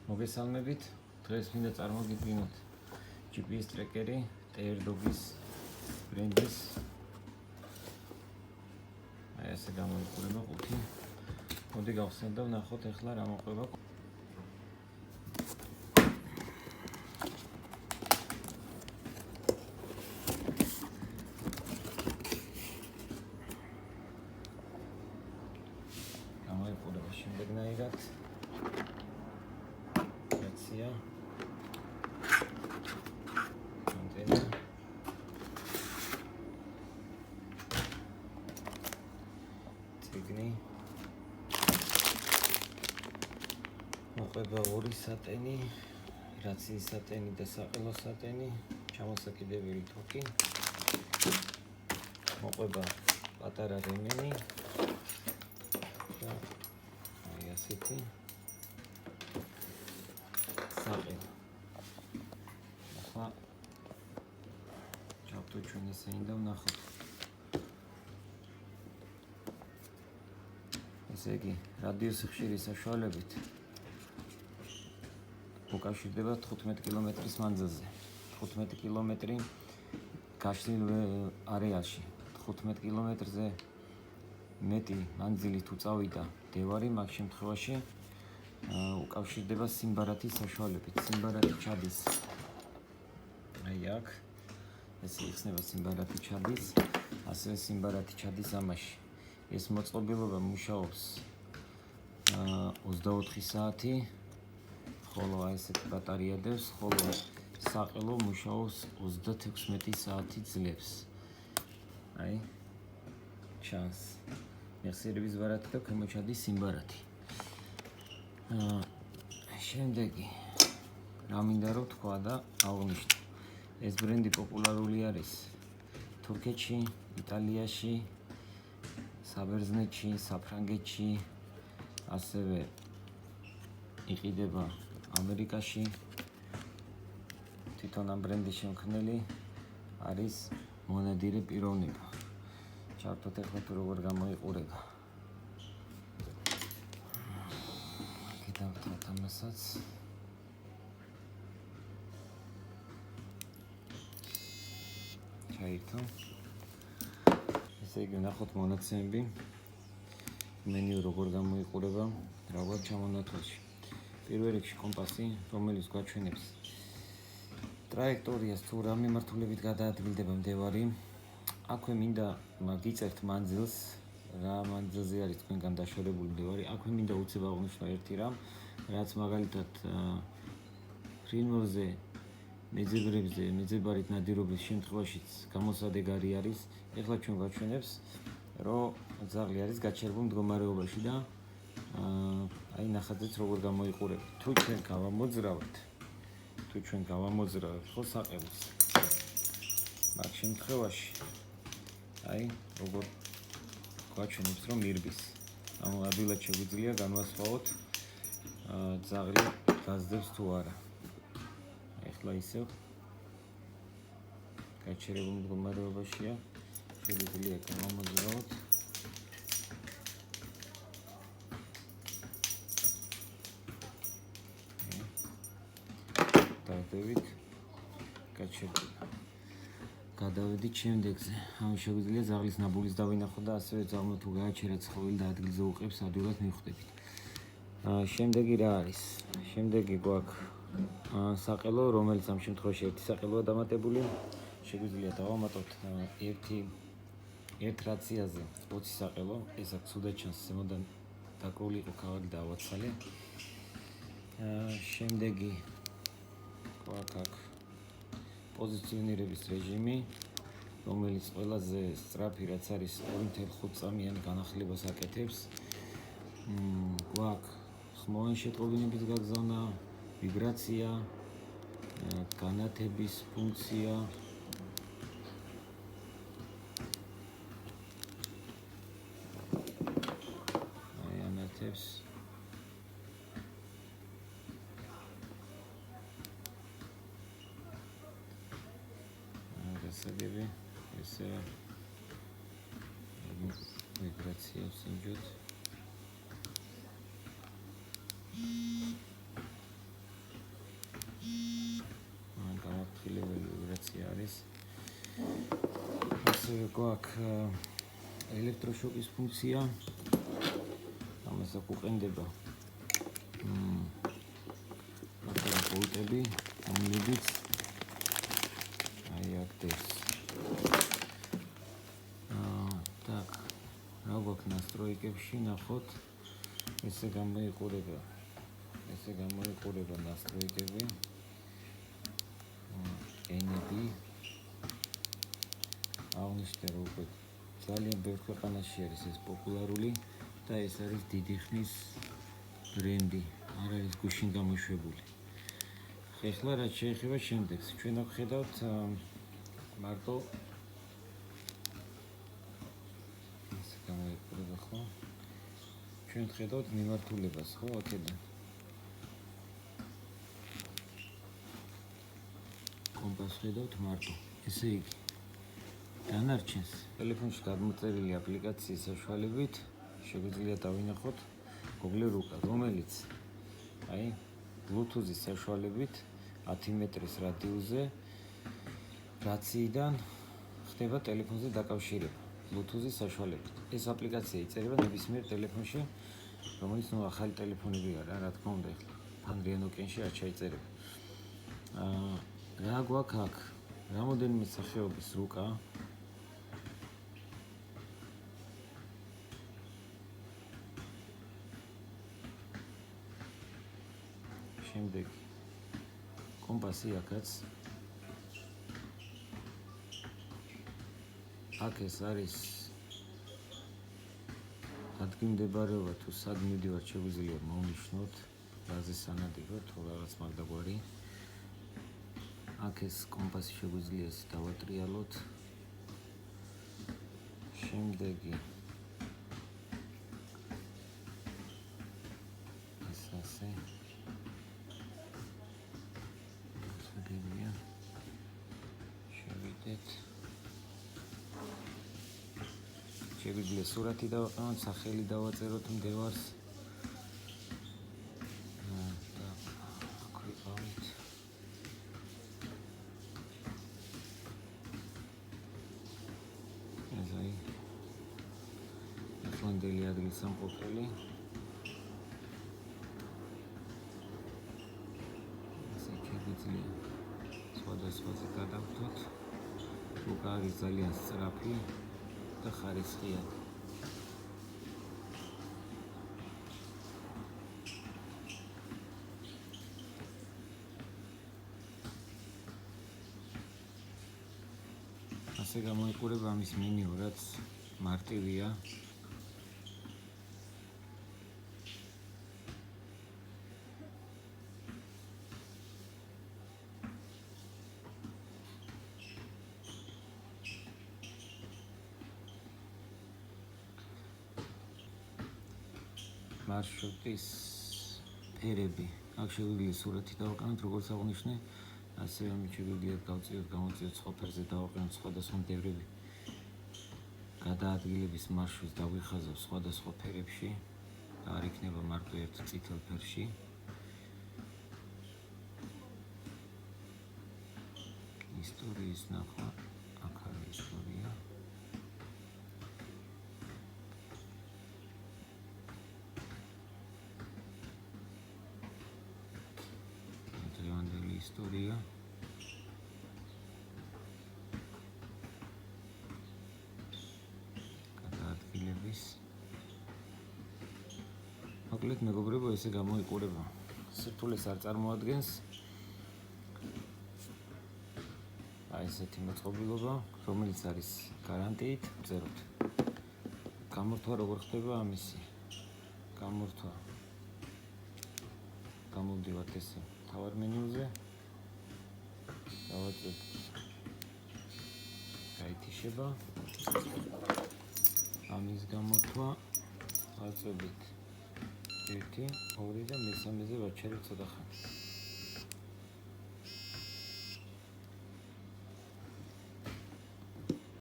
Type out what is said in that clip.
მოგესალმებით. დღეს მინდა წარმოგიდგინოთ GPS ტრეკერი TRDOG-ის ბრენდის. აი ესე გამოიყურება ყუთი. მოდი გავხსენოთ და ვნახოთ ახლა რა მოყვება. გამოიყურება შემდეგნაირად. ციგნი მოყვება ორი სატენი, რაციის სატენი და საყელო სატენი, ჩამოსაკიდებელი თოქი, მოყვება პატარა რემენი და აი ასეთი საყელო. ახლა ჩავთვალოთ ჩვენ ესენი და ვნახოთ. ესე იგი, რადიუსი ხშირის საშუალებით უკავშირდება 15 კილომეტრის მანძილზე. 15 კილომეტრი გაშლილ არეალში. 15 კილომეტრზე მეტი მანძილი თუ წავიდა დევარი, მაგ შემთხვევაში უკავშირდება სიმბარათის საშუალებით. სიმბარათი ჩადის აი აქ. ესე იხსნება სიმბარათი ჩადის, ასევე სიმბარათი ჩადის ამაში. ეს მოწყობილობა მუშაობს 24 საათი, ხოლო აი ესეთი ბატარეა დევს, ხოლო საყელო მუშაობს 36 საათი ძლებს. აი ჩანს მეხსიერების ბარათი და ქვემოთ ჩადის სიმბარათი. შემდეგი რა მინდა რომ თქვა და აღვნიშნო. ეს ბრენდი პოპულარული არის თურქეთში, იტალიაში, საბერძნეთში, საფრანგეთში, ასევე იყიდება ამერიკაში. თვითონ ამ ბრენდის შემქმნელი არის მონადირე პიროვნება. ჩავთვალოთ ახლა თუ როგორ გამოიყურება. კიდევ ამასაც ჩაირთო. ესე იგი, ნახოთ მონაცემები. მენიუ როგორ გამოიყურება, როგორ ჩამონათვალში. პირველ რიგში კომპასი, რომელიც გვაჩვენებს ტრაექტორიას თუ რა მიმართულებით გადაადგილდება მდევარი. აქვე მინდა გიწერთ მანძილს, რა მანძილზე არის თქვენგან დაშორებული მდევარი. აქვე მინდა უცებ აღვნიშნო ერთი რამ, რაც მაგალითად ფრინველზე მეძებარით ნადირობის შემთხვევაშიც გამოსადეგარი არის. ეხლა ჩვენ გვაჩვენებს, რომ ძაღლი არის გაჩერებულ მდგომარეობაში და აი ნახატზეც როგორ გამოიყურება. თუ ჩვენ გავამოძრავებთ ხო საყელოს, მაგ შემთხვევაში აი როგორ გვაჩვენებს, რომ მირბის. ანუ ადვილად შეგვიძლია განვასხვაოთ ძაღლი გაზდებს თუ არა. ახლა ისევ გაჩერებულ მდგომარეობაშია, შეგვიძლია გავამოძრავოთ. დავდევით, გაჩერდება. გადავედით შემდეგზე. ამ შეგვიძლია ძაღლის ნაბულის დავინახოთ და ასევე ძაღლმა თუ გააჩერა ცხოველი და ადგილზე უყევს, ადვილად მივხვდებით. შემდეგი რა არის? შემდეგი გვაქვს საყელო, რომელიც ამ შემთხვევაში ერთი საყელოა დამატებული. შეგვიძლია დავამატოთ ერთ რაციაზე 20 საყელო. ეს აქ ცუდად ჩანს, ზემოდან დაკრული იყო ქავალი და ავაცალე. შემდეგი გვაქვს აქ პოზიციონირების რეჟიმი, რომელიც ყველაზე სწრაფი რაც არის 2.5 წამიანი განახლებას აკეთებს. გვაქვს ხმოვანი შეტყობინების გაგზავნა, ვიბრაცია, განათების ფუნქცია. აი ანათებს. გასაგები ესე ვიბრაციას ინჯოთ. ასევე გვაქვს ელექტროშოკის ფუნქცია. ამას აქ უყენდება პატარა ბოლტები, რომლებიც აი აქ დეს. Так, რა გვაქვს настройкებში, ნახოთ. ესე გამოიყურება настройкები. NB აღნიშნე როგორ ძალიან ბევრ ქვეყანაში არის ეს პოპულარული და ეს არის დიდი ხნის ბრენდი, არ არის გუშინ გამოშვებული. ეხლა რაც შეეხება შემდეგს, ჩვენ აქ ხედავთ მარტო ესე გამოიყურება ხო? ჩვენ ხედავთ მიმართულებას, ხო, აქედან. კომპას ხედავთ მარტო. ესე იგი დანარჩენს ტელეფონში გადმოწერილი აპლიკაციის საშუალებით შეგვიძლია დავინახოთ Google რუკა, რომელიც აი Bluetooth-ის საშუალებით 10 მეტრის რადიუსზე რაციიდან ხდება ტელეფონზე დაკავშირება Bluetooth-ის საშუალებით. ეს აპლიკაცია იწერება ნებისმიერ ტელეფონში, რომელიც ახალი ტელეფონები არა, რა თქმა უნდა, ფანრიან ოკეანეში არ ჩაიწერება. რა გვაქვს აქ? რამოდენიმე სახეობის რუკა. შემდეგ კომპასი აქაც. აქ ეს არის ადგილმდებარეობა თუ სად მიდივართ შეგვიძლია მოვნიშნოთ, რაზე სანადიროთ თუ რაღაც მაგდაგვარი. აქ ეს კომპასი შეგვიძლია ეს დავატრიალოთ. შემდეგი ეს ასე შევიდეთ. შეგვიძლია სურათი დავაყენოთ, სახელი დავაწეროთ მდევარს. და აქ ვიყავით. ეს აი ახლანდელი ადგილსამყოფელი. ესე შეგვიძლია სხვადასხვაზე გადავთოთ. რუკა არის ძალიან სწრაფი და ხარისხიანი. ასე გამოიყურება ამის მენიუ, რაც მარტივია. მარშრუტის ფერები. აქ შეგვიძლია სურათი დავაყენოთ, როგორც აღნიშნე, ასევე შეგვიძლია გავწიოთ სხვა ფერზე დავაყენოთ სხვადასხვა მდევრები. გადაადგილების მარშრუტს დავიხაზავ სხვადასხვა ფერებში და არ იქნება მარტო ერთ წითელ ფერში. ისტორიის ნახვა, აქ არის ისტორია. ისტორია. გადაადგილების. მოკლედ მეგობრებო, ესე გამოიყურება. სირთულეს არ წარმოადგენს. აი ესეთი მოწყობილობა, რომელიც არის გარანტიით, წეროთ. გამორთვა როგორ ხდება ამისი? გამორთვა. გამოვდივართ ესე თავარ მენიუზე. დავაწყოთ გაითიშება ამის გამორთვა ვაწვევით 1, 2 და მესამეზე ვაჩერებ ცოტა ხანი.